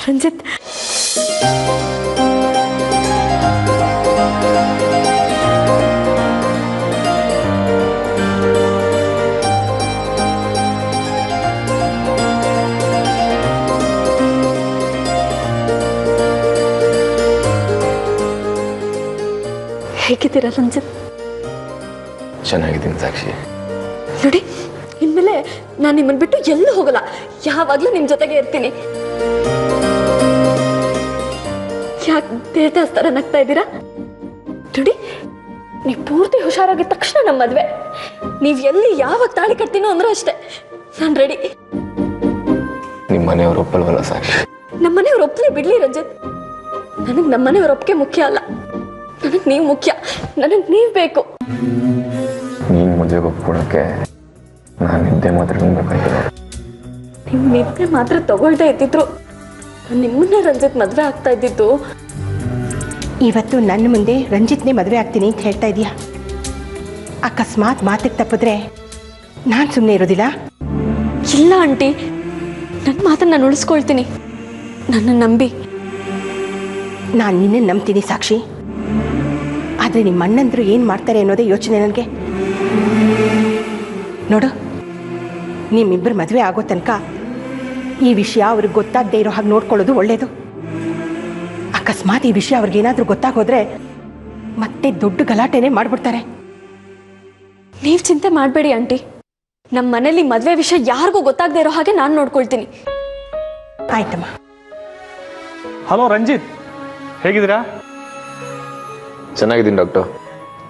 ರಂಜಿತ್, ಹೇಗಿದ್ದೀರಾ ರಂಜಿತ್? ಚೆನ್ನಾಗಿದ್ದೀನಿ ಸಾಕ್ಷಿ. ನೋಡಿ, ಇನ್ಮೇಲೆ ನಾನು ನಿಮ್ಮನ್ನು ಬಿಟ್ಟು ಎಲ್ಲೂ ಹೋಗಲ್ಲ, ಯಾವಾಗಲೂ ನಿಮ್ಮ ಜೊತೆಗೆ ಇರ್ತೀನಿ. ಯಾಕೆ ದೇವತೆ ಥರ ನಗ್ತಾ ಇದ್ದೀರಾ? ನೋಡಿ, ನೀವು ಪೂರ್ತಿ ಹುಷಾರಾಗಿದ್ದ ತಕ್ಷಣ ನಮ್ಮ ಮದುವೆ. ನೀವು ಎಲ್ಲಿ ಯಾವಾಗ ತಾಳಿ ಕಟ್ತೀನೋ ಅಂದ್ರೂ ಅಷ್ಟೇ, ನಾನು ರೆಡಿ. ನಿಮ್ಮ ಮನೆಯವರು ಒಪ್ಪಲ್ವಲ್ಲ ಸಾಕ್ಷಿ? ನಮ್ಮ ಮನೆಯವ್ರು ಒಪ್ಪಲಿ ಬಿಡ್ಲಿ ರಂಜಿತ್, ನನಗೆ ನಮ್ಮ ಮನೆಯವ್ರ ಒಪ್ಪಿಗೆ ಮುಖ್ಯ ಅಲ್ಲ, ನನಗೆ ನೀವು ಮುಖ್ಯ. ನನಗೆ ನೀವು ಬೇಕು. ನೀನು ಮದುವೆಗೆ ಒಪ್ಕೊಳಕ್ಕೆ ನಾನು ನಿದ್ದೆ ಮಾತ್ರ ಬೇಕಾಗಿಲ್ಲ. ನೀವು ನಿದ್ದೆ ಮಾತ್ರ ತಗೊಳ್ತಾ ಇದ್ದಿದ್ರು ನಾನು ನಿಮ್ಮನ್ನೇ ರಂಜಿತ್ ಮದುವೆ ಆಗ್ತಾ ಇದ್ದಿದ್ದು. ಇವತ್ತು ನನ್ನ ಮುಂದೆ ರಂಜಿತ್ನೇ ಮದುವೆ ಆಗ್ತೀನಿ ಅಂತ ಹೇಳ್ತಾ ಇದೀಯಾ? ಅಕಸ್ಮಾತ್ ಮಾತಿಗೆ ತಪ್ಪಿದ್ರೆ ನಾನು ಸುಮ್ಮನೆ ಇರೋದಿಲ್ಲ. ಇಲ್ಲ ಆಂಟಿ, ನನ್ನ ಮಾತನ್ನು ನಾನು ಉಳಿಸ್ಕೊಳ್ತೀನಿ, ನನ್ನ ನಂಬಿ. ನಾನು ನಿನ್ನೆ ನಂಬ್ತೀನಿ ಸಾಕ್ಷಿ, ಆದರೆ ನಿಮ್ಮ ಅಣ್ಣಂದ್ರು ಏನು ಮಾಡ್ತಾರೆ ಅನ್ನೋದೇ ಯೋಚನೆ ನನಗೆ. ನೋಡು, ನಿಮ್ಮಿಬ್ಬರು ಮದುವೆ ಆಗೋ ತನಕ ಈ ವಿಷಯ ಅವ್ರಿಗೆ ಗೊತ್ತಾಗದೇ ಇರೋ ಹಾಗೆ ನೋಡ್ಕೊಳ್ಳೋದು ಒಳ್ಳೆಯದು. ಅಕಸ್ಮಾತ್ ಈ ವಿಷಯ ಅವ್ರಿಗೇನಾದರೂ ಗೊತ್ತಾಗೋದ್ರೆ ಮತ್ತೆ ದೊಡ್ಡ ಗಲಾಟೆನೇ ಮಾಡಿಬಿಡ್ತಾರೆ. ನೀವು ಚಿಂತೆ ಮಾಡಬೇಡಿ ಆಂಟಿ, ನಮ್ಮ ಮನೇಲಿ ಮದುವೆ ವಿಷಯ ಯಾರಿಗೂ ಗೊತ್ತಾಗದೇ ಇರೋ ಹಾಗೆ ನಾನು ನೋಡ್ಕೊಳ್ತೀನಿ. ಆಯ್ತಮ್ಮ. ಹಲೋ ರಂಜಿತ್, ಹೇಗಿದ್ದೀರಾ? ಚೆನ್ನಾಗಿದ್ದೀನಿ ಡಾಕ್ಟರ್.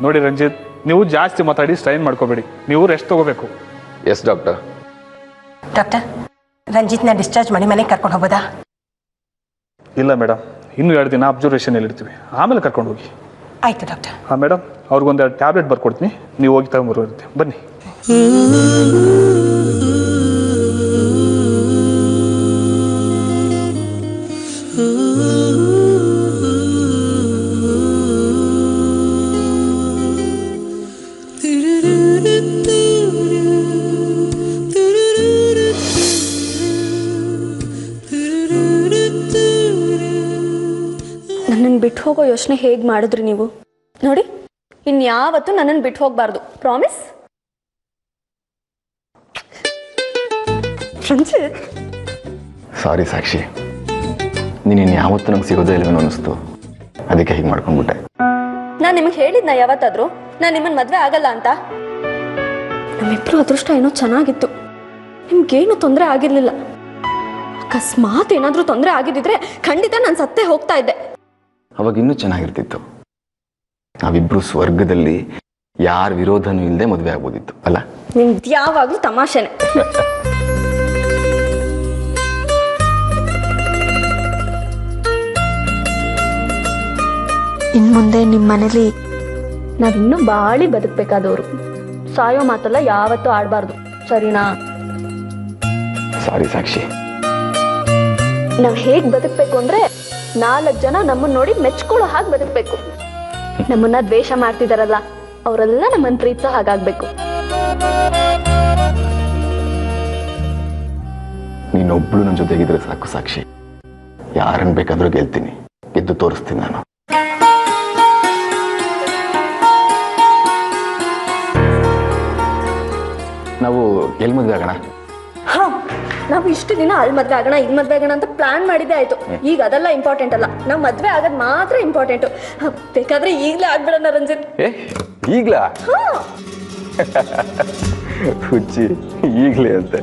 ನೋಡಿ ರಂಜಿತ್, ನೀವು ಜಾಸ್ತಿ ಮಾತಾಡಿ ಸ್ಟ್ರೈನ್ ಮಾಡ್ಕೋಬೇಡಿ, ನೀವು ರೆಸ್ಟ್ ತಗೋಬೇಕು. Yes doctor. ಡಾಕ್ಟರ್, ರಂಜಿತ್ನ ಡಿಸ್ಚಾರ್ಜ್ ಮಾಡಿ ಮನೆಗೆ ಕರ್ಕೊಂಡು ಹೋಗೋದಾ? ಇಲ್ಲ ಮೇಡಮ್, ಇನ್ನೂ 2 ದಿನ ಅಬ್ಸರ್ವೇಷನ್ ಇರ್ತೀವಿ, ಆಮೇಲೆ ಕರ್ಕೊಂಡು ಹೋಗಿ. ಆಯ್ತು ಡಾಕ್ಟರ್. ಹಾಂ ಮೇಡಮ್, ಅವ್ರಿಗೊಂದು ಟ್ಯಾಬ್ಲೆಟ್ ಬರ್ಕೊಡ್ತೀನಿ, ನೀವು ಹೋಗಿ ತಗೊಂಬರುತ್ತೆ. ಬನ್ನಿ. ನನ್ನನ್ನು ಬಿಟ್ಟು ಹೋಗೋ ಯೋಚನೆ ಹೇಗೆ ಮಾಡಿದ್ರಿ ನೀವು? ನೋಡಿ, ಇನ್ಯಾವತ್ತೂ ನನ್ನನ್ನು ಬಿಟ್ಟು ಹೋಗಬಾರ್ದು, ಪ್ರಾಮಿಸ್. ರಂಜಿತ್, ಸಾರಿ ಸಾಕ್ಷಿ, ನೀನು ಯಾವತ್ತೂ ನಂಗೆ ಸಿಗೋದೇ ಇಲ್ವೇನೋ ಅನ್ನಿಸ್ತು, ಅದಕ್ಕೆ ಹೀಗೆ ಮಾಡ್ಕೊಂಡ್ಬಿಟ್ಟೆ. ನಾನು ನಿಮಗೆ ಹೇಳಿದ್ನ ಯಾವತ್ತಾದರೂ ನಾನು ನಿಮ್ಮನ್ನು ಮದುವೆ ಆಗಲ್ಲ ಅಂತ? ನಮ್ಮಿಬ್ಬರು ಅದೃಷ್ಟ ಏನೋ ಚೆನ್ನಾಗಿತ್ತು, ನಿಮ್ಗೇನು ತೊಂದರೆ ಆಗಿರಲಿಲ್ಲ. ಅಕಸ್ಮಾತ್ ಏನಾದರೂ ತೊಂದರೆ ಆಗಿದ್ದಿದ್ರೆ ಖಂಡಿತ ನಾನು ಸತ್ತೇ ಹೋಗ್ತಾ ಇದ್ದೆ. ಅವಾಗ ಇನ್ನೂ ಚೆನ್ನಾಗಿರ್ತಿತ್ತು, ನಾವಿಬ್ರು ಸ್ವರ್ಗದಲ್ಲಿ ಯಾರ ವಿರೋಧನೂ ಇಲ್ಲದೆ ಮದುವೆ ಆಗ್ಬೋದಿತ್ತು ಅಲ್ಲ? ನಿಮ್ದು ಯಾವಾಗಲೂ ತಮಾಷೆನೆ. ಇನ್ನು ಮುಂದೆ ನಿಮ್ಮ ಮನೇಲಿ ನಾವಿನ್ನೂ ಬಾಳಿ ಬದುಕಬೇಕಾದವರು, ಸಾಯೋ ಮಾತೆಲ್ಲ ಯಾವತ್ತೂ ಆಡಬಾರ್ದು, ಸರಿನಾ? ಸಾರಿ ಸಾಕ್ಷಿ. ನಾವು ಹೇಗೆ ಬದುಕಬೇಕು ಅಂದ್ರೆ 4 ಜನ ನಮ್ಮನ್ನ ನೋಡಿ ಮೆಚ್ಕೊಳ್ಳೋ ಹಾಗೆ ಬದುಕಬೇಕು. ನಮ್ಮನ್ನ ದ್ವೇಷ ಮಾಡ್ತಿದಾರಲ್ಲ ಅವರೆಲ್ಲ ನಮ್ಮನ್ನ ಪ್ರೀತಿಸೋ ಹಾಗಾಗ್ಬೇಕು. ನೀನೊಬ್ಳು ನನ್ನ ಜೊತೆಗಿದ್ರೆ ಸಾಕು ಸಾಕ್ಷಿ, ಯಾರನ್ನು ಬೇಕಾದ್ರೂ ಗೆಲ್ತೀನಿ, ಗೆದ್ದು ತೋರಿಸ್ತೀನಿ ನಾನು. ನಾವು ಎಲ್ಲಿ ಮದುವೆ ಆಗೋಣ? ಹಾ, ನಾವು ಇಷ್ಟು ದಿನ ಅಲ್ಲಿ ಮದ್ವೆ ಆಗೋಣ ಇಲ್ಲಿ ಮದ್ವೆ ಆಗೋಣ ಅಂತ ಪ್ಲಾನ್ ಮಾಡಿದ್ದೆ ಆಯ್ತು. ಈಗ ಅದೆಲ್ಲ ಇಂಪಾರ್ಟೆಂಟ್ ಅಲ್ಲ, ನಾವು ಮದ್ವೆ ಆಗೋದು ಮಾತ್ರ ಇಂಪಾರ್ಟೆಂಟು. ಬೇಕಾದ್ರೆ ಈಗಲೇ ಆಗ್ಬಿಡೋಣ ರಂಜಿತ್. ಈಗ್ಲಾ? ಹುಚ್ಚಿ, ಈಗ್ಲೇ ಅಂತೆ.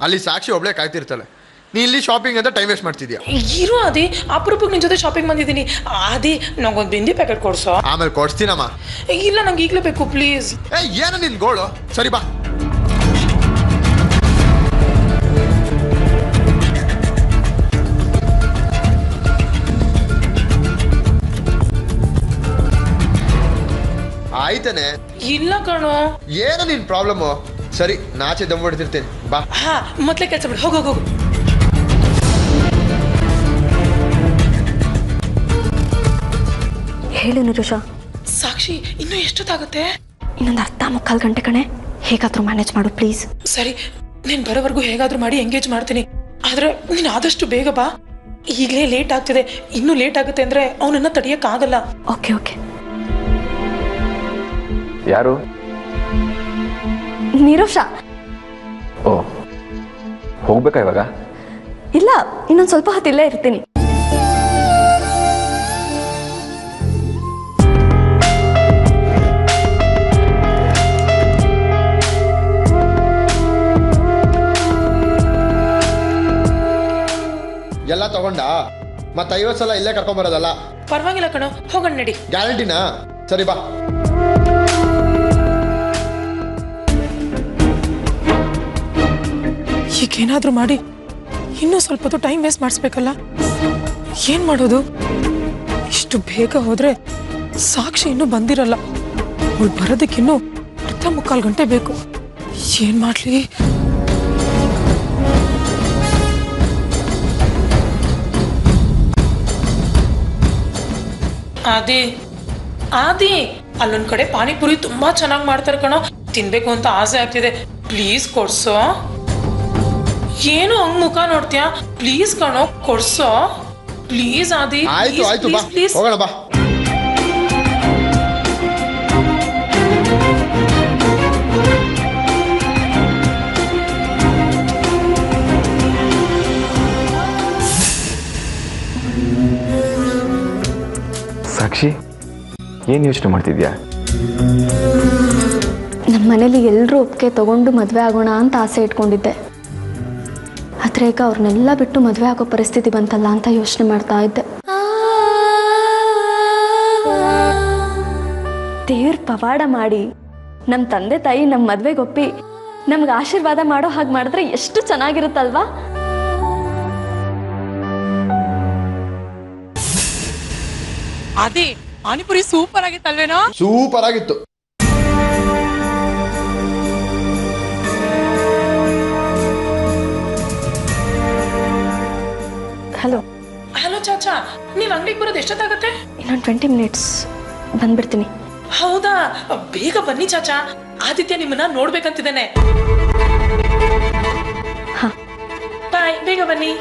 ಅಲ್ಲಿ ಸಾಕ್ಷಿ ಒಬ್ಳೆ ಕಾಯ್ತಿರ್ತಾಳೆ, ನೀ ಇಲ್ಲಿ ಶಾಪಿಂಗ್ ಅಂತ ಟೈಮ್ ವೇಸ್ಟ್ ಮಾಡ್ತಿದ್ಯಾ. ಇರೋ ಅದೇ ಅಪರೂಪಕ್ಕೆ ನಿನ್ ಜೊತೆ ಶಾಪಿಂಗ್ ಬಂದಿದ್ದೀನಿ. ಅದೇ ನಂಗೊಂದು ಬಿಂದಿ ಪ್ಯಾಕೆಟ್ ಕೊಡ್ಸೋ. ಆಮೇಲೆ ಕೊಡ್ಸ್ತೀನಮ್ಮ. ಇಲ್ಲ, ನಂಗೆ ಈಗಲೇ ಬೇಕು ಪ್ಲೀಸ್. ಏನು ನಿನ್ ಗೋಳು? ಸರಿ ಬಾ. ಆಯ್ತಾನೆ. ಇಲ್ಲ ಕಣೋ. ಏನು ನಿನ್ ಪ್ರಾಬ್ಲಮ್ಮು? ಸರಿ, ನಾಚೆ ದಮ್ ಹೊಡ್ತಿರ್ತೇನೆ, ಬಾ. ಹಾ, ಮೊದ್ಲೇ ಕೆಲಸ ಬಿಡು, ಹೋಗು ಹೋಗು. ಹೇಳು ನಿರುಷಾ. ಸಾಕ್ಷಿ ಇನ್ನೂ ಎಷ್ಟೊತ್ತಾಗುತ್ತೆ? ಇನ್ನೊಂದು ಅರ್ಧ ಮುಕ್ಕಾಲು ಗಂಟೆ ಕಣೆ, ಹೇಗಾದರೂ ಮ್ಯಾನೇಜ್ ಮಾಡು ಪ್ಲೀಸ್. ಸರಿ, ನೀನ್ ಬರೋವರೆಗೂ ಹೇಗಾದ್ರೂ ಮಾಡಿ ಎಂಗೇಜ್ ಮಾಡ್ತೀನಿ. ಆದ್ರೆ ನೀನ್ ಆದಷ್ಟು ಬೇಗ ಬಾ. ಈಗಲೇ ಲೇಟ್ ಆಗ್ತಿದೆ, ಇನ್ನೂ ಲೇಟ್ ಆಗುತ್ತೆ ಅಂದ್ರೆ ಅವನನ್ನ ತಡಿಯಕ್ಕಾಗಲ್ಲ. Okay okay. ಯಾರು? ನಿರುಷಾ. ಓ, ಹೋಗ್ಬೇಕಾ ಇವಾಗ? ಇಲ್ಲ, ಇನ್ನೊಂದು ಸ್ವಲ್ಪ ಹೊತ್ತು ಇಲ್ಲೇ ಇರ್ತೀನಿ. ಎಲ್ಲ ತಗೊಂಡ ಮತ್ತೆ 50 ಸಲ ಇಲ್ಲೇ ಕರ್ಕೊಂಬರೋದಲ್ಲ. ಪರವಾಗಿಲ್ಲ ಕಣೋ, ಹೋಗೋಣ ನಡಿ. ಗ್ಯಾರಂಟಿನಾ? ಸರಿ ಬಾ. ಈಗೇನಾದ್ರೂ ಮಾಡಿ ಇನ್ನೂ ಸ್ವಲ್ಪ ಹೊತ್ತು ಟೈಮ್ ವೇಸ್ಟ್ ಮಾಡಿಸ್ಬೇಕಲ್ಲ. ಏನ್ ಮಾಡೋದು? ಇಷ್ಟು ಬೇಗ ಹೋದ್ರೆ ಸಾಕ್ಷಿ ಇನ್ನೂ ಬಂದಿರಲ್ಲ. ಅವಳು ಬರೋದಕ್ಕಿನ್ನೂ ಅರ್ಧ ಮುಕ್ಕಾಲು ಗಂಟೆ ಬೇಕು. ಏನ್ ಮಾಡ್ಲಿ? ಆದಿ ಅಲ್ಲೊಂದ್ ಕಡೆ ಪಾನಿಪುರಿ ತುಂಬಾ ಚೆನ್ನಾಗಿ ಮಾಡ್ತಾರೆ ಕಣೋ, ತಿನ್ಬೇಕು ಅಂತ ಆಸೆ ಆಗ್ತಿದೆ. ಪ್ಲೀಸ್ ಕೊಡ್ಸೋ. ಏನು ಹಂಗ್ ಮುಖ ನೋಡ್ತೀಯಾ? ಪ್ಲೀಸ್ ಕಣೋ, ಕೊಡ್ಸೋ ಪ್ಲೀಸ್. ಆದಿ ಆಯ್ತು ಆಯ್ತು ಬಾ, ಪ್ಲೀಸ್. ಹೋಗೋಣ ಬಾ. ಸಾಕ್ಷಿ, ಏನು ಯೋಚನೆ ಮಾಡ್ತಿದ್ಯಾ? ನಮ್ಮ ಮನೇಲಿ ಎಲ್ಲರೂ ಒಪ್ಪಿಗೆ ತಗೊಂಡು ಮದುವೆ ಆಗೋಣ ಅಂತ ಆಸೆ ಇಟ್ಕೊಂಡಿದ್ದೆ. ಆದರೆ ಈಗ ಅವ್ರನ್ನೆಲ್ಲ ಬಿಟ್ಟು ಮದುವೆ ಆಗೋ ಪರಿಸ್ಥಿತಿ ಬಂತಲ್ಲ ಅಂತ ಯೋಚನೆ ಮಾಡ್ತಾ ಇದ್ದೆ. ದೇವ್ರ ಪವಾಡ ಮಾಡಿ ನಮ್ಮ ತಂದೆ ತಾಯಿ ನಮ್ಮ ಮದುವೆಗೆ ಒಪ್ಪಿ ನಮ್ಗೆ ಆಶೀರ್ವಾದ ಮಾಡೋ ಹಾಗೆ ಮಾಡಿದ್ರೆ ಎಷ್ಟು ಚೆನ್ನಾಗಿರುತ್ತಲ್ವಾ? ಆದಿ, ಪಾನಿಪುರಿ ಸೂಪರ್ ಆಗಿತ್ತಲ್ವೇನೋ? ಸೂಪರ್ ಆಗಿತ್ತು. ಹಲೋ. ಹಲೋ ಚಾಚಾ, ನೀವ್ ಅಂಗಡಿಗೆ ಬರೋದು ಎಷ್ಟೊತ್ತಾಗತ್ತೆ? ಇನ್ನೊಂದು 20 ಮಿನಿಟ್ಸ್ ಬಂದ್ಬಿಡ್ತೀನಿ. ಹೌದಾ? ಬೇಗ ಬನ್ನಿ ಚಾಚಾ, ಆದಿತ್ಯ ನಿಮ್ಮನ್ನ ನೋಡ್ಬೇಕಂತಿದ್ದೇನೆ. ಹಾ, ಬಾಯ್, ಬೇಗ ಬನ್ನಿ.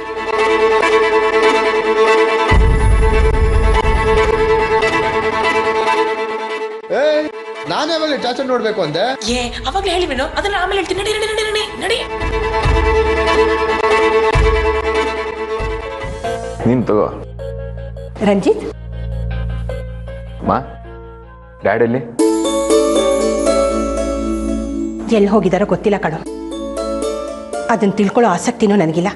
ನಾನು ಯಾವಾಗ ಚಾಚಾ ನೋಡ್ಬೇಕು ಅಂದೆ? ಅವಾಗ್ಲೇ ಹೇಳಿವೇನೋ, ಅದನ್ನ ಆಮೇಲೆ ಹೇಳ್ತೀನಿ. ನಡಿ ನಡಿ ನಡಿ ನಡಿ. ನೀನು ತಗೋ. ರಂಜಿತ್, ಮಾ, ಡ್ಯಾಡಲ್ಲಿ? ಎಲ್ಲಿ ಹೋಗಿದಾರೋ ಗೊತ್ತಿಲ್ಲ ಕಣೋ. ಅದನ್ನು ತಿಳ್ಕೊಳ್ಳೋ ಆಸಕ್ತಿನೂ ನನಗಿಲ್ಲ.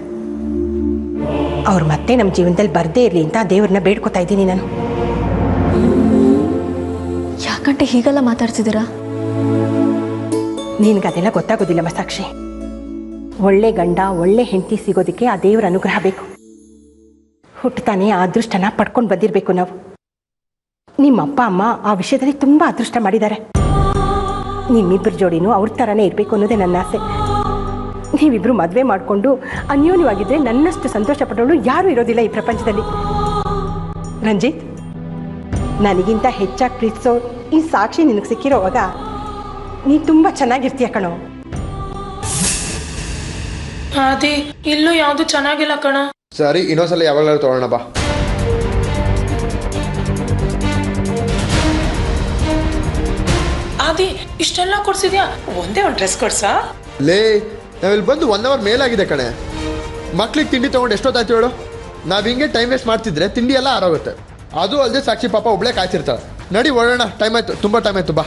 ಅವ್ರು ಮತ್ತೆ ನಮ್ಮ ಜೀವನದಲ್ಲಿ ಬರದೇ ಇರಲಿ ಅಂತ ದೇವ್ರನ್ನ ಬೇಡ್ಕೊತಾ ಇದ್ದೀನಿ ನಾನು. ಯಾಕಂటే ಹೀಗೆಲ್ಲ ಮಾತಾಡ್ತಿದ್ದೀರಾ? ನಿನಗದೆಲ್ಲ ಗೊತ್ತಾಗೋದಿಲ್ಲಮ್ಮ ಸಾಕ್ಷಿ. ಒಳ್ಳೆ ಗಂಡ, ಒಳ್ಳೆ ಹೆಂಡತಿ ಸಿಗೋದಕ್ಕೆ ಆ ದೇವರ ಅನುಗ್ರಹ ಬೇಕು. ಹುಟ್ಟುತ್ತಾನೆ ಆ ಅದೃಷ್ಟನ ಪಡ್ಕೊಂಡು ಬಂದಿರಬೇಕು ನಾವು. ನಿಮ್ಮ ಅಪ್ಪ ಅಮ್ಮ ಆ ವಿಷಯದಲ್ಲಿ ತುಂಬ ಅದೃಷ್ಟ ಮಾಡಿದ್ದಾರೆ. ನಿಮ್ಮಿಬ್ಬರ ಜೋಡಿನೂ ಅವ್ರ ಥರನೇ ಇರಬೇಕು ಅನ್ನೋದೇ ನನ್ನ ಆಸೆ. ನೀವಿಬ್ಬರು ಮದುವೆ ಮಾಡಿಕೊಂಡು ಅನ್ಯೋನ್ಯವಾಗಿದ್ದರೆ ನನ್ನಷ್ಟು ಸಂತೋಷ ಪಡೋಳು ಯಾರೂ ಇರೋದಿಲ್ಲ ಈ ಪ್ರಪಂಚದಲ್ಲಿ. ರಂಜಿತ್, ನನಗಿಂತ ಹೆಚ್ಚಾಗಿ ಪ್ರೀತಿಸೋ ಈ ಸಾಕ್ಷಿ ನಿನಗೆ ಸಿಕ್ಕಿರೋವಾಗ ನೀ ತುಂಬ ಚೆನ್ನಾಗಿರ್ತೀಯ ಕಣೋ. ಆದಿ, ಇಲ್ಲೂ ಯಾವ್ದು ಚೆನ್ನಾಗಿಲ್ಲ ಕಣ. ಸರಿ, ಇನ್ನೊಂದ್ಸಲ ಯಾವಾಗಲಾದ್ರು ತಗೊಳ್ಳೋಣ ಬಾ. ಆದಿ, ಇಷ್ಟೆಲ್ಲ ಕೊಡ್ಸಿದ್ಯಾ? ಒಂದೇ ಒಂದು ಡ್ರೆಸ್ ಕೊಡ್ಸಾ? ಲೇ, ನಾವಿಲ್ಲಿ ಬಂದು 1 ಅವರ್ ಮೇಲಾಗಿದೆ ಕಣೆ. ಮಕ್ಳಿಗೆ ತಿಂಡಿ ತೊಗೊಂಡು ಎಷ್ಟೊತ್ತಾಯ್ತು ಹೇಳು? ನಾವು ಹಿಂಗೆ ಟೈಮ್ ವೇಸ್ಟ್ ಮಾಡ್ತಿದ್ರೆ ತಿಂಡಿ ಎಲ್ಲ ಆರೋಗುತ್ತೆ. ಅದು ಅಲ್ಲದೆ ಸಾಕ್ಷಿ ಪಾಪ ಒಬ್ಳೆ ಕಾಯ್ತಿರ್ತಾಳೆ. ನಡಿ ಓಡೋಣ, ಟೈಮ್ ಆಯ್ತು, ತುಂಬ ಟೈಮ್ ಆಯ್ತು, ಬಾ.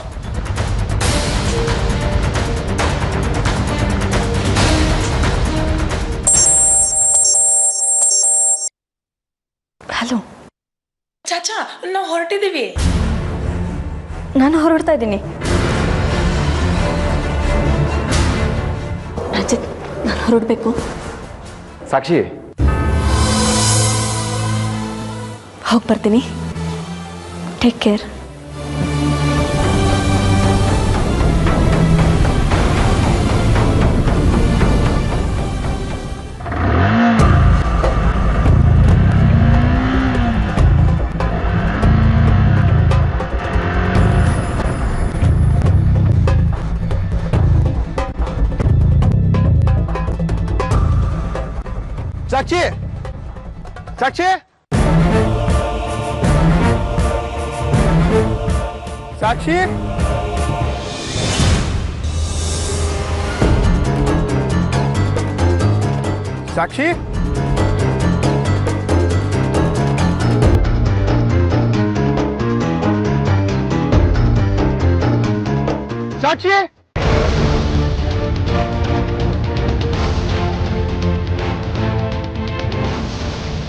ಹಲೋ ಚಾಚಾ, ನಾವು ಹೊರಟಿದ್ದೀವಿ. ನಾನು ಹೊರಡ್ತಾ ಇದ್ದೀನಿ. ರಂಜಿತ್, ನಾನು ಹೊರಡಬೇಕು. ಸಾಕ್ಷಿ, ಹೋಗಿ ಬರ್ತೀನಿ. Take care. ಸಾಕ್ಷಿ ಸಾಕ್ಷಿ ಸಾಕ್ಷಿ ಸಾಕ್ಷಿ ಸಾಕ್ಷಿ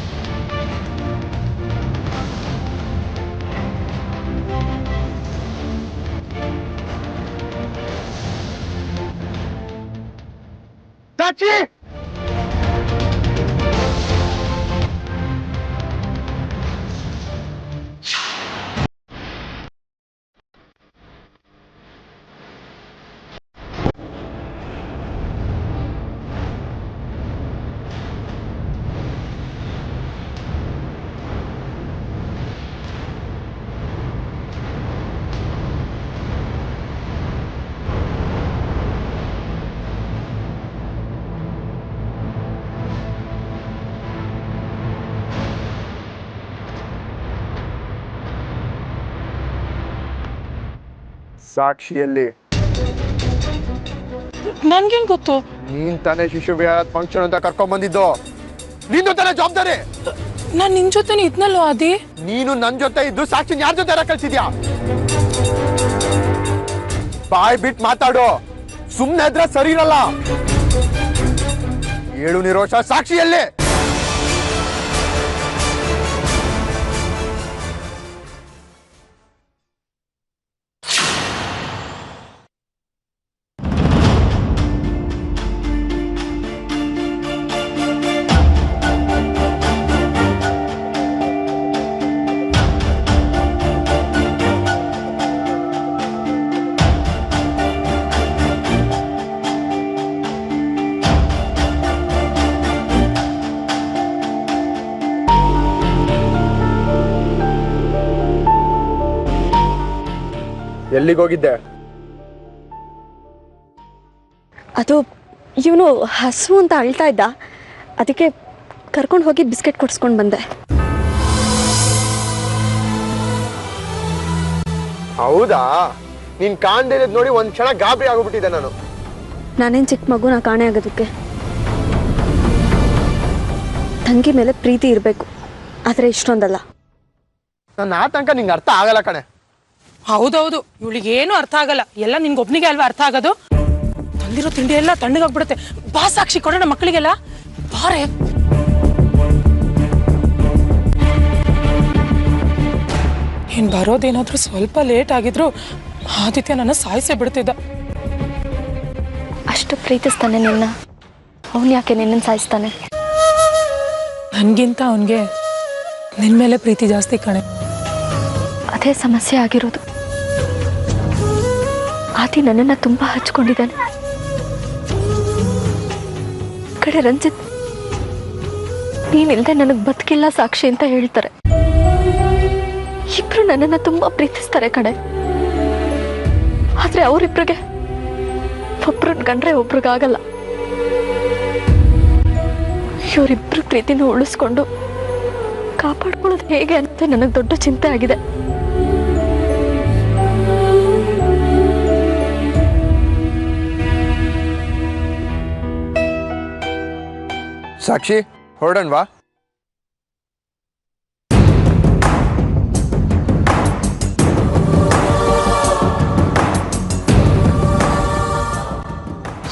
ಸಾಕ್ಷಿ ಸಾಕ್ಷಿಯಲ್ಲಿ ನನ್ಗೇನ್ ಗೊತ್ತು? ನೀನ್ ತಾನೇ ಶಿಶು ವಿಹಾರ ಫಂಕ್ಷನ್ ಅಂತ ಕರ್ಕೊಂಡ್ ಬಂದಿದ್ದು. ನಿಂದು ತಾನೇ ಜವಾಬ್ದಾರಿ. ನಾನ್ ನಿನ್ ಜೊತೆನೆ ಇದ್ನಲ್ಲೋ ಆದಿ. ನೀನು ನನ್ ಜೊತೆ ಇದ್ದು ಸಾಕ್ಷಿನ ಯಾರ ಜೊತೆ ಕಳ್ಸಿದ್ಯಾ? ಬಾಯ್ ಬಿಟ್ ಮಾತಾಡು, ಸುಮ್ನೆ ಇದ್ರೆ ಸರಿ ಇರಲ್ಲ. ಏಳು ನಿರೋಷ ಸಾಕ್ಷಿಯಲ್ಲಿ. ಎಲ್ಲಿಗೋಗಿದ್ದೆ? ಅದು ಇವನು ಹಸು ಅಂತ ಅಳ್ತಾ ಇದ್ದ, ಅದಕ್ಕೆ ಕರ್ಕೊಂಡು ಹೋಗಿ ಬಿಸ್ಕೆಟ್ ಕೊಡ್ಸ್ಕೊಂಡು ಬಂದೆ. ಹೌದಾ? ನೀನ್ ಕಾಣ್ದಿರೋದ್ ನೋಡಿ ಒಂದ್ ಕ್ಷಣ ಗಾಬರಿ ಆಗ್ಬಿಟ್ಟಿದ್ದೆ ನಾನು. ನಾನೇನು ಚಿಕ್ಕ ಮಗು ನಾ ಕಾಣೆ ಆಗೋದಕ್ಕೆ. ತಂಗಿ ಮೇಲೆ ಪ್ರೀತಿ ಇರಬೇಕು, ಆದರೆ ಇಷ್ಟೊಂದಲ್ಲ. ನನ್ನ ಆತಂಕ ನಿಂಗೆ ಅರ್ಥ ಆಗಲ್ಲ ಕಣೆ. ಹೌದೌದು, ಇವಳಿಗೆ ಏನು ಅರ್ಥ ಆಗಲ್ಲ. ಎಲ್ಲ ನಿನ್ಗೊಬ್ನಿಗೆ ಅಲ್ವಾ ಅರ್ಥ ಆಗೋದು? ತಂದಿರೋ ತಿಂಡಿ ಎಲ್ಲ ತಣ್ಣಗಾಗ್ಬಿಡುತ್ತೆ. ಬಾ ಸಾಕ್ಷಿ, ಕೊಡೋಣ ಮಕ್ಕಳಿಗೆಲ್ಲ. ಬಾರೆ. ಏನ್ ಬರೋದೇನಾದ್ರೂ ಸ್ವಲ್ಪ ಲೇಟ್ ಆಗಿದ್ರು ಆದಿತ್ಯ ನನ್ನ ಸಾಯಿಸೇ ಬಿಡ್ತಿದ್ದ. ಅಷ್ಟು ಪ್ರೀತಿಸ್ತಾನೆ ನಿನ್ನ, ಅವನು ಯಾಕೆ ನಿನ್ನನ್ನು ಸಾಯಿಸ್ತಾನೆ? ನನ್ಗಿಂತ ಅವನ್ಗೆ ನಿನ್ ಮೇಲೆ ಪ್ರೀತಿ ಜಾಸ್ತಿ ಕಣೆ. ಅದೇ ಸಮಸ್ಯೆ ಆಗಿರೋದು. ಆದಿ ನನ್ನನ್ನು ತುಂಬಾ ಹಚ್ಕೊಂಡಿದ್ದಾನೆ. ಕಡೆ ರಂಜಿತ್, ನೀನಿಲ್ದೆ ನನಗೆ ಬದುಕಿಲ್ಲ ಸಾಕ್ಷಿ ಅಂತ ಹೇಳ್ತಾರೆ. ಇಬ್ರು ನನ್ನನ್ನು ತುಂಬಾ ಪ್ರೀತಿಸ್ತಾರೆ ಕಡೆ. ಆದ್ರೆ ಅವರಿಬ್ರಿಗೆ ಒಬ್ರನ್ನ ಕಂಡ್ರೆ ಒಬ್ರಿಗಾಗಲ್ಲ. ಇವರಿಬ್ರು ಪ್ರೀತಿನ ಉಳಿಸ್ಕೊಂಡು ಕಾಪಾಡ್ಕೊಳ್ಳೋದು ಹೇಗೆ ಅಂತ ನನಗೆ ದೊಡ್ಡ ಚಿಂತೆ ಆಗಿದೆ. ಸಾಕ್ಷಿ, ಹೊರಡನ್ವಾ?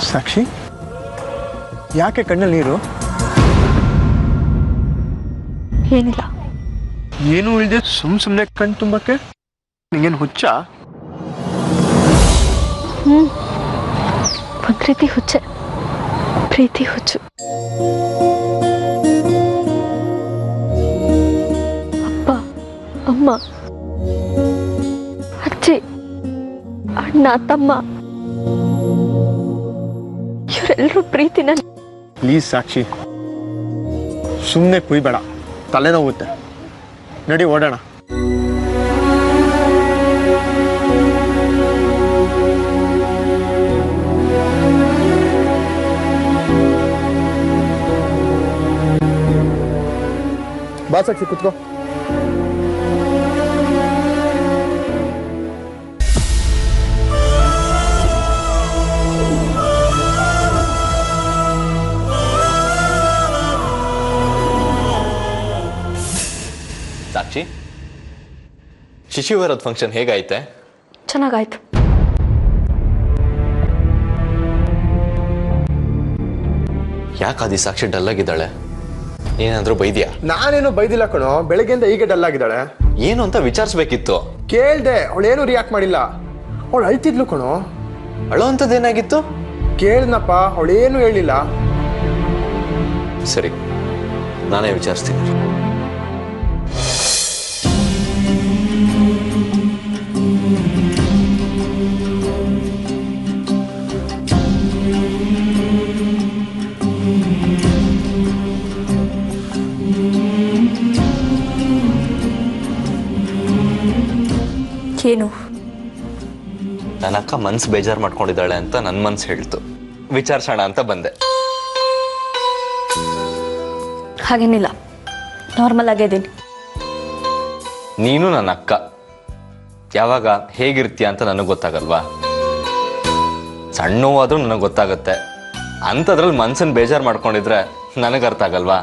ಸಾಕ್ಷಿ, ಯಾಕೆ ಕಣ್ಣಲ್ಲಿ ನೀರು? ಏನಿಲ್ಲ. ಏನು ಇಲ್ಲದೆ ಸುಮ್ಮನೆ ಕಣ್ ತುಂಬಕ್ಕೆ ನಿಂಗೇನು ಹುಚ್ಚ? ಒಂದ್ ರೀತಿ ಹುಚ್ಚೆ, ಪ್ರೀತಿ ಹುಚ್ಚು. ಅಪ್ಪ, ಅಮ್ಮ, ಅಜ್ಜಿ, ಅಣ್ಣ, ತಮ್ಮ, ಇವರೆಲ್ಲರೂ ಪ್ರೀತಿನ. ಪ್ಲೀಸ್ ಸಾಕ್ಷಿ, ಸುಮ್ಮನೆ ಕುಯ್ಬೇಡ, ತಲೆನೋವುತ್ತೆ. ನಡಿ ಓಡೋಣ. ಬಾ ಸಾಕ್ಷಿ ಕುತ್ಕೋ. ಸಾಕ್ಷಿ, ಶಿಶುವರದ ಫಂಕ್ಷನ್ ಹೇಗಾಯ್ತೆ? ಚೆನ್ನಾಗಾಯ್ತು. ಯಾಕಾದಿ ಸಾಕ್ಷಿ ಡಲ್ ಆಗಿದ್ದಾಳೆ? ಏನಾದ್ರೂ ಬೈದ್ಯಾ? ನಾನೇನು ಬೈದಿಲ್ಲ ಕಣೋ, ಬೆಳಗ್ಗೆಯಿಂದ ಈಗ ಡಲ್ ಆಗಿದ್ದಾಳೆ. ಏನು ಅಂತ ವಿಚಾರಿಸ್ಬೇಕಿತ್ತು. ಕೇಳ್ದೆ, ಅವಳೇನು ರಿಯಾಕ್ಟ್ ಮಾಡಿಲ್ಲ. ಅವಳು ಅಳ್ತಿದ್ಲು ಕಣೋ. ಅಳೋ ಅಂಥದ್ದೇನಾಗಿತ್ತು? ಕೇಳ್ನಪ್ಪ, ಅವಳೇನು ಹೇಳಿಲ್ಲ. ಸರಿ, ನಾನೇ ವಿಚಾರಿಸ್ತೀನಿ. ಏನು? ನನ್ನ ಅಕ್ಕ ಮನ್ಸು ಬೇಜಾರು ಮಾಡ್ಕೊಂಡಿದ್ದಾಳೆ ಅಂತ ನನ್ನ ಮನ್ಸು ಹೇಳ್ತು. ವಿಚಾರಿಸೋಣ ಅಂತ ಬಂದೆ. ಹಾಗೇನಿಲ್ಲ, ನಾರ್ಮಲ್ ಆಗಿದ್ದೀನಿ. ನೀನು ನನ್ನ ಅಕ್ಕ, ಯಾವಾಗ ಹೇಗಿರ್ತೀಯ ಅಂತ ನನಗೆ ಗೊತ್ತಾಗಲ್ವಾ? ಸಣ್ಣ ನೋವಾದ್ರೂ ನನಗೆ ಗೊತ್ತಾಗುತ್ತೆ. ಅಂಥದ್ರಲ್ಲಿ ಮನ್ಸನ್ನು ಬೇಜಾರು ಮಾಡ್ಕೊಂಡಿದ್ರೆ ನನಗೆ ಅರ್ಥ ಆಗಲ್ವಾ?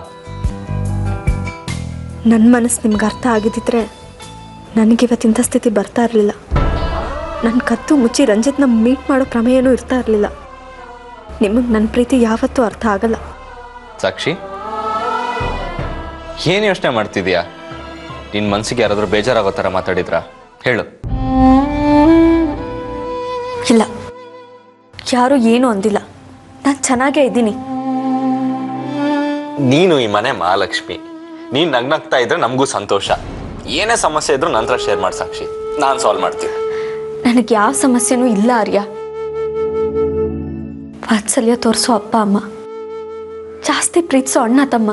ನನ್ನ ಮನಸ್ಸು ನಿಮ್ಗೆ ಅರ್ಥ ಆಗಿದ್ದಿದ್ರೆ ನನಗಿವತ್ತಿಂಥ ಸ್ಥಿತಿ ಬರ್ತಾ ಇರಲಿಲ್ಲ. ನನ್ನ ಕತ್ತು ಮುಚ್ಚಿ ರಂಜಿತ್ನ ಮೀಟ್ ಮಾಡೋ ಪ್ರಮೇಯನೂ ಇರ್ತಾ ಇರಲಿಲ್ಲ. ನಿಮಗೆ ನನ್ನ ಪ್ರೀತಿ ಯಾವತ್ತೂ ಅರ್ಥ ಆಗಲ್ಲ. ಸಾಕ್ಷಿ, ಏನು ಯೋಚನೆ ಮಾಡ್ತಿದ್ಯಾ? ನಿನ್ನ ಮನಸ್ಸಿಗೆ ಯಾರಾದರೂ ಬೇಜಾರಾಗೋ ಥರ ಮಾತಾಡಿದ್ರಾ? ಹೇಳು. ಇಲ್ಲ, ಯಾರೂ ಏನೂ ಅಂದಿಲ್ಲ. ನಾನು ಚೆನ್ನಾಗೇ ಇದ್ದೀನಿ. ನೀನು ಈ ಮನೆ ಮಹಾಲಕ್ಷ್ಮಿ. ನೀನು ನಗ್ನಗ್ತಾ ಇದ್ರೆ ನಮಗೂ ಸಂತೋಷ. ಏನೇ ಸಮಸ್ಯೆ ಇದ್ರೂ ನಂತರ ಶೇರ್ ಮಾಡಿ ಸಾಕ್ಷಿ, ನಾನು ಸಾಲ್ವ್ ಮಾಡ್ತೀನಿ. ನನಗೆ ಯಾವ ಸಮಸ್ಯೆನೂ ಇಲ್ಲ ಆರ್ಯ. ವಾತ್ಸಲ್ಯ ತೋರಿಸೋ ಅಪ್ಪ ಅಮ್ಮ, ಜಾಸ್ತಿ ಪ್ರೀತಿಸೋ ಅಣ್ಣ ತಮ್ಮ,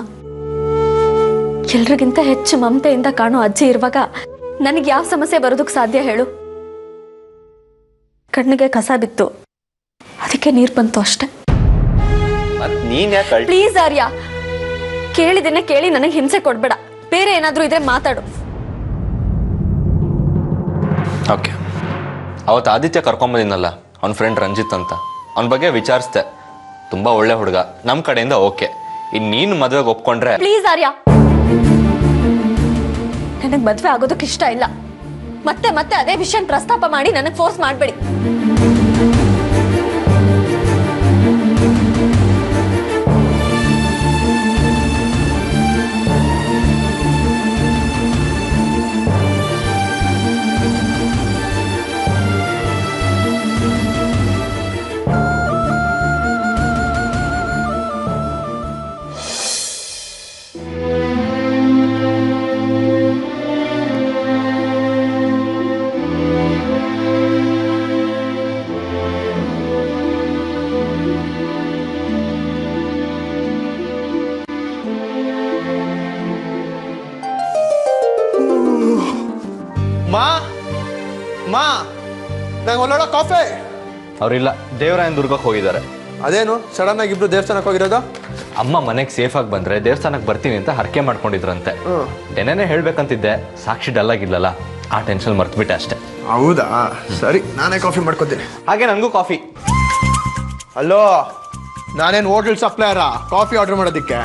ಎಲ್ರಿಗಿಂತ ಹೆಚ್ಚು ಮಮತೆಯಿಂದ ಕಾಣೋ ಅಜ್ಜಿ ಇರುವಾಗ ನನಗೆ ಯಾವ ಸಮಸ್ಯೆ ಬರೋದಕ್ಕೆ ಸಾಧ್ಯ ಹೇಳು? ಕಣ್ಣಿಗೆ ಕಸ ಬಿತ್ತು, ಅದಕ್ಕೆ ನೀರು ಬಂತು ಅಷ್ಟೆ. ನೀನ್ ಯಾಕೆ? ಪ್ಲೀಸ್ ಆರ್ಯ, ಕೇಳಿದ್ದೇನೆ ಕೇಳಿ ನನಗೆ ಹಿಂಸೆ ಕೊಡ್ಬೇಡ. ಬೇರೆ ಏನಾದರೂ ಇದ್ರೆ ಮಾತಾಡು. ಓಕೆ, ಅವತ್ತು ಆದಿತ್ಯ ಕರ್ಕೊಂಬಂದಿನಲ್ಲ, ಅವ್ನ ಫ್ರೆಂಡ್ ರಂಜಿತ್ ಅಂತ, ಅವನ ಬಗ್ಗೆ ವಿಚಾರಿಸ್ದೆ. ತುಂಬ ಒಳ್ಳೆ ಹುಡುಗ, ನಮ್ಮ ಕಡೆಯಿಂದ ಓಕೆ. ಇನ್ನು ನೀನು ಮದುವೆಗೆ ಒಪ್ಕೊಂಡ್ರೆ? ಪ್ಲೀಸ್ ಆರ್ಯ, ನನಗೆ ಮದುವೆ ಆಗೋದಕ್ಕೆ ಇಷ್ಟ ಇಲ್ಲ. ಮತ್ತೆ ಮತ್ತೆ ಅದೇ ವಿಷಯ ಪ್ರಸ್ತಾಪ ಮಾಡಿ ನನಗೆ ಫೋರ್ಸ್ ಮಾಡಬೇಡಿ. ಮಾ, ನಂಗೆ ಒಳ್ಳೊಳ್ಳೆ ಕಾಫಿ. ಅವರಿಲ್ಲ, ದೇವರಾಯನ ದುರ್ಗಕ್ಕೆ ಹೋಗಿದ್ದಾರೆ. ಅದೇನು ಸಡನ್ ಆಗಿ ಇಬ್ರು ದೇವಸ್ಥಾನಕ್ಕೆ ಹೋಗಿರೋದು? ಅಮ್ಮ ಮನೆಗೆ ಸೇಫ್ ಆಗಿ ಬಂದ್ರೆ ದೇವಸ್ಥಾನಕ್ಕೆ ಬರ್ತೀನಿ ಅಂತ ಹರಕೆ ಮಾಡ್ಕೊಂಡಿದ್ರಂತೆ. ಏನೇನೇ ಹೇಳ್ಬೇಕಂತಿದ್ದೆ, ಸಾಕ್ಷಿ ಡಲ್ ಆಗಿಲ್ಲಲ್ಲ, ಆ ಟೆನ್ಷನ್ ಮರ್ತ್ಬಿಟ್ಟೆ ಅಷ್ಟೇ. ಹೌದಾ? ಸರಿ, ನಾನೇ ಕಾಫಿ ಮಾಡ್ಕೊತೀನಿ. ಹಾಗೆ ನನಗೂ ಕಾಫಿ. ಅಲ್ಲೋ, ನಾನೇನು ಹೋಟೆಲ್ ಸಪ್ಲೈಯರಾ ಕಾಫಿ ಆರ್ಡರ್ ಮಾಡೋದಕ್ಕೆ?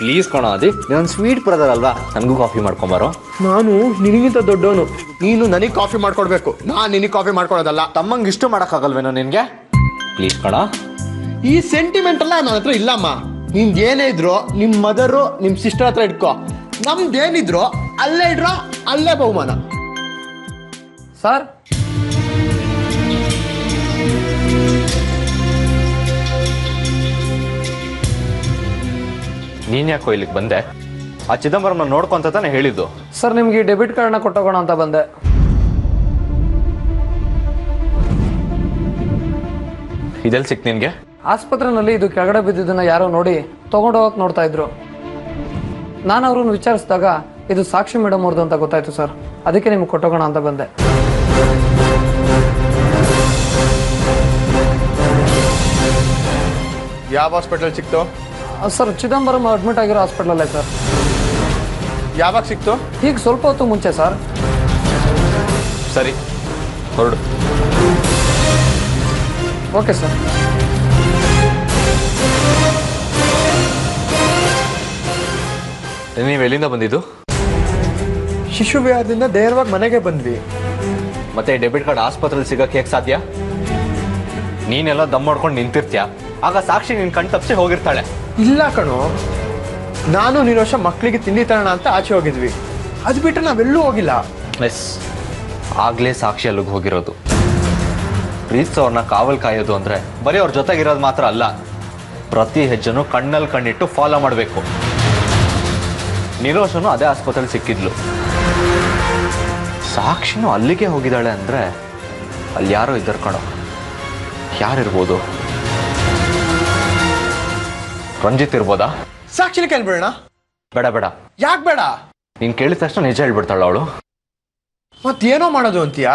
ಪ್ಲೀಸ್ ಕಣೋ ಅದಿ, ನೀನು ಸ್ವೀಟ್ ಬ್ರದರ್ ಅಲ್ವಾ, ನನಗೂ ಕಾಫಿ ಮಾಡ್ಕೊಂಬಾರೋ. ನಾನು ನಿನಗಿಂತ ದೊಡ್ಡವನು, ನೀನು ನನಗೆ ಕಾಫಿ ಮಾಡ್ಕೊಡ್ಬೇಕು, ನಾನು ನಿನಗೆ ಕಾಫಿ ಮಾಡ್ಕೊಡೋದಲ್ಲ. ತಮ್ಮಂಗೆ ಇಷ್ಟು ಮಾಡೋಕ್ಕಾಗಲ್ವೇನೋ ನಿನಗೆ? ಪ್ಲೀಸ್ ಕಣೋ. ಈ ಸೆಂಟಿಮೆಂಟ್ ಎಲ್ಲ ನನ್ನ ಹತ್ರ ಇಲ್ಲಮ್ಮ. ನಿಮ್ದು ಏನೇ ಇದ್ರು ನಿಮ್ಮ ಮದರು ನಿಮ್ಮ ಸಿಸ್ಟರ್ ಹತ್ರ ಇಟ್ಕೋ. ನಮ್ದೇನಿದ್ರು ಅಲ್ಲೇ ಇಡ್ರೋ, ಅಲ್ಲೇ ಬಹುಮಾನ. ಸರ್, ನೀನ್ ಯಾಕೋ ಇಲ್ಲಿಗೆ ಬಂದೆ? ಆ ಚಿದಂಬರಂ ನೋಡ್ಕೊಂತ ತಾನೆ ಹೇಳಿದ್ದು. ಸರ್, ನಿಮ್ಗೆ ಈ ಡೆಬಿಟ್ ಕಾರ್ಡ್ನ ಕೊಟ್ಟೋಗೋಣ ಅಂತ ಬಂದೆ. ಇದೆಲ್ಲಿ ಸಿಕ್ ನಿನ್ಗೆ? ಆಸ್ಪತ್ರೆಯಲ್ಲಿ ಇದು ಕೆಳಗಡೆ ಬಿದ್ದಿದ್ದನ್ನ ಯಾರೋ ನೋಡಿ ತಗೊಂಡೋಗಕ್ ನೋಡ್ತಾ ಇದ್ರು. ನಾನು ಅವ್ರನ್ನ ವಿಚಾರಿಸಿದಾಗ ಇದು ಸಾಕ್ಷಿ ಮೇಡಮ್ ಅವ್ರದ್ದು ಅಂತ ಗೊತ್ತಾಯ್ತು ಸರ್. ಅದಕ್ಕೆ ನಿಮ್ಗೆ ಕೊಟ್ಟೋಗೋಣ ಅಂತ ಬಂದೆ. ಯಾವ ಹಾಸ್ಪಿಟಲ್ ಸಿಕ್ತು? ಸರ್, ಚಿದಂಬರಂ ಅಡ್ಮಿಟ್ ಆಗಿರೋ ಹಾಸ್ಪಿಟಲಲ್ಲೇ ಸರ್. ಯಾವಾಗ ಸಿಕ್ತು? ಈಗ ಸ್ವಲ್ಪ ಹೊತ್ತು ಮುಂಚೆ ಸರ್. ಸರಿ ಹೊರಡು. Okay sir. ನೀವು ಎಲ್ಲಿಂದ ಬಂದಿದ್ದು? ಶಿಶು ವಿಹಾರದಿಂದ ಧೈರ್ಯವಾಗಿ ಮನೆಗೆ ಬಂದ್ವಿ. ಮತ್ತೆ ಡೆಬಿಟ್ ಕಾರ್ಡ್ ಆಸ್ಪತ್ರೆಯಲ್ಲಿ ಸಿಗಕ್ಕೆ ಹೇಗೆ ಸಾಧ್ಯ? ನೀನೆಲ್ಲ ದಮ್ ಮಾಡ್ಕೊಂಡು ನಿಂತಿರ್ತೀಯ, ಆಗ ಸಾಕ್ಷಿ ನಿನ್ ಕಣ್ ತಪ್ಪಿಸಿ ಹೋಗಿರ್ತಾಳೆ. ಇಲ್ಲ ಕಣೋ, ನಾನು ನೀನು ವರ್ಷ ಮಕ್ಕಳಿಗೆ ತಿಂಡಿ ತರೋಣ ಅಂತ ಆಚೆ ಹೋಗಿದ್ವಿ. ಅದು ಬಿಟ್ಟರೆ ನಾವೆಲ್ಲೂ ಹೋಗಿಲ್ಲ. ಎಸ್, ಆಗ್ಲೇ ಸಾಕ್ಷಿ ಅಲ್ಲಿಗೆ ಹೋಗಿರೋದು. ಪ್ರೀತಿಸೋರ್ನ ಕಾವಲ್ ಕಾಯೋದು ಅಂದ್ರೆ ಬರೀ ಅವ್ರ ಜೊತೆಗಿರೋದು ಮಾತ್ರ ಅಲ್ಲ, ಪ್ರತಿ ಹೆಜ್ಜೆನೂ ಕಣ್ಣಲ್ಲಿ ಕಣ್ಣಿಟ್ಟು ಫಾಲೋ ಮಾಡಬೇಕು. ನಿರೋಷನು ಅದೇ ಆಸ್ಪತ್ರೆಯಲ್ಲಿ ಸಿಕ್ಕಿದ್ಲು. ಸಾಕ್ಷಿನೂ ಅಲ್ಲಿಗೆ ಹೋಗಿದ್ದಾಳೆ ಅಂದ್ರೆ ಅಲ್ಲಿ ಯಾರೋ ಇದ್ದಾರೆ ಕಣೋ. ಯಾರಿರ್ಬೋದು? ರಂಜಿತ್ ಇರ್ಬೋದಾ? ಸಾಕ್ಷಿನ ಕೇಳ್ಬೇಡ. ಬೇಡ ಬೇಡ. ಯಾಕೆ ಬೇಡ? ನೀನ್ ಕೇಳಿದ ತಕ್ಷಣ ನಿಜ ಹೇಳ್ಬಿಡ್ತಾಳ ಅವಳು. ಮತ್ತೇನೋ ಮಾಡೋದು ಅಂತೀಯಾ?